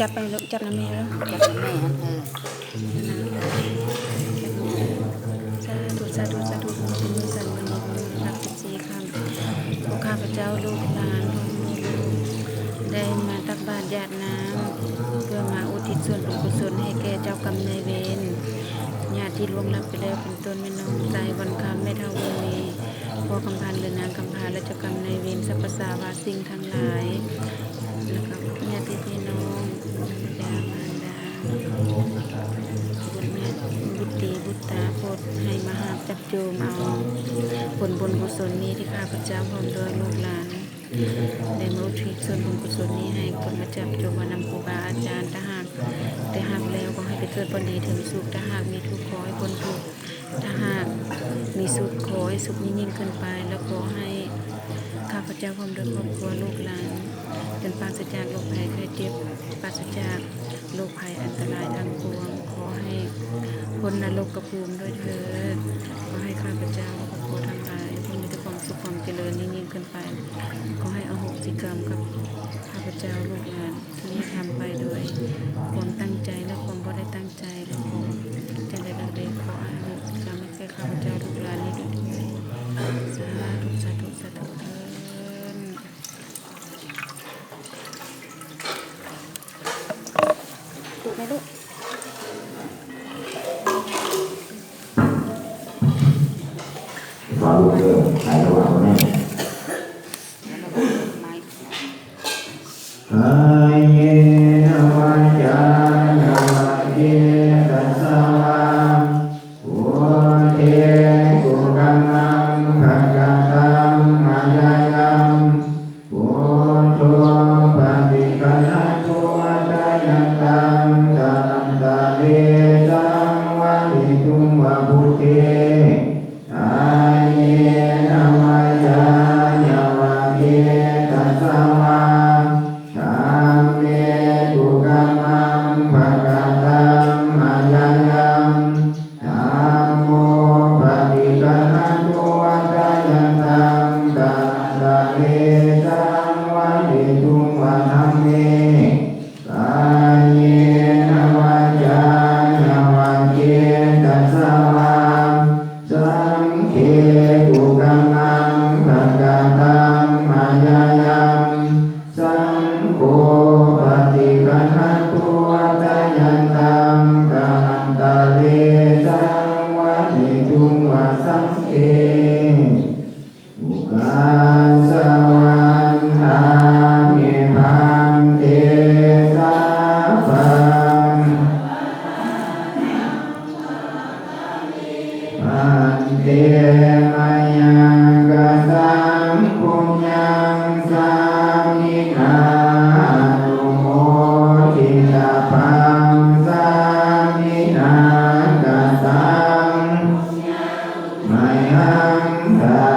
จับไปลูกจับน้ำแม่แล้ว จับแม่สาธุสาธุสาธุมือสั่นวันนี้รัก14ค่ำพวกข้าพเจ้าลูกหลานพ่อแม่ลูกได้มาตักบาตรญาติน้ำเพื่อมาอุทิศส่วนบุญกุศลให้แก่เจ้ากรรมนายเวรญาติที่ล่วงลับไปแล้วเป็นต้นแม่น้องใจวันคำแม่เท่าเวรีพ่อกำพันหรือนางกำพาและเจ้ากรรมนายเวรสรรพสาวาสิ่งทั้งหลายแล้วก็ญาติพี่น้องบิดามารดาบุญแม่บุตรีบุตตาโปรดให้มหาจับโจมเอาผลบุญกุศลนี้ที่ข้าพเจ้าพร้อมด้วยลูกหลานได้มาอุทิศส่วนบุญกุศลนี้ให้คนมาจับโจมมานำครูบาอาจารย์ถ้าหากแล้วก็ให้ไปเกิดบนดีถึงสุขถ้าหากมีทุกข์ขอให้พ้นทุกข์ถ้าหากมีสุขขอให้สุขยิ่งขึ้นไปแล้วขอให้ข้าพเจ้าพร้อมด้วยครอบครัวลูกหลานเป็นปราศจากโรคภัยไข้เจ็บปราศจากโรคภัยอันตรายทั้งปวงขอให้พ้นนรกกระภูมิด้วยเถิดขอให้ข้าพเจ้าครอบครัวทั้งหลายที่มีแต่ความสุขความเจริญยิ่งขึ้นไปขอให้อโหสิกรรมกับข้าพเจ้าลูกหลานที่ทำไปโดยความตั้งใจและความบ่ได้ตั้งใจและความจะได้ดังเด็กขอให้อโหสิกรรมให้แก่ข้าพเจ้าลูกหลานนี้ด้วยเถิดสาธุสาธุสาธุเถิดถูกไหมลูกว่าลูกเดินหายระหว่างแม่หายเยนะวัจจายะวะเยตัสสะโอเทกุกังนังภะคะตังมายายังโอโตปะติกัณะโตตะยันตังตันตะเวตังวะลิตุมวะพุทเทหายเยนะวัจจายะวะเยตัสสะธัมเมตุกัมมังภะคะตังมายายังธัมโมปะติกัณะโตตะยันตังตันตะเวตังวะลิตุมวะธัมเมกายเยนะวัจจายะวะเยตัสสะสังเฆตุกัมมังภะคะตังมายายังสังโฆปฏิกัณะโตตะยันตังกัมตะเวตังวะนิตุงวะสังเฆอุกาสวันทามิหังเตสาปังปันเตมายังกัสสังปุญญังสามินานุโมทิตาปังสามินากัสสังมัยหังทา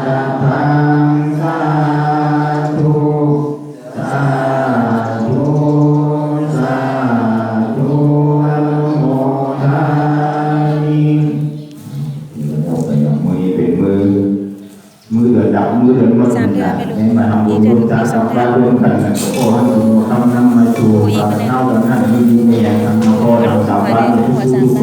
ตพังสาธุสาธุสาธุอนุโมทามิมือเป็นมือเดือดดับมือเดือดมันในมาทำบุญร่วมกันทำบ้านร่วมกันโอ้ให้ดูทำน้ำมาชูทำเน่าแล้วนั่นมีเนี่ยทำมาโอ้ทำสาวบ้านทุก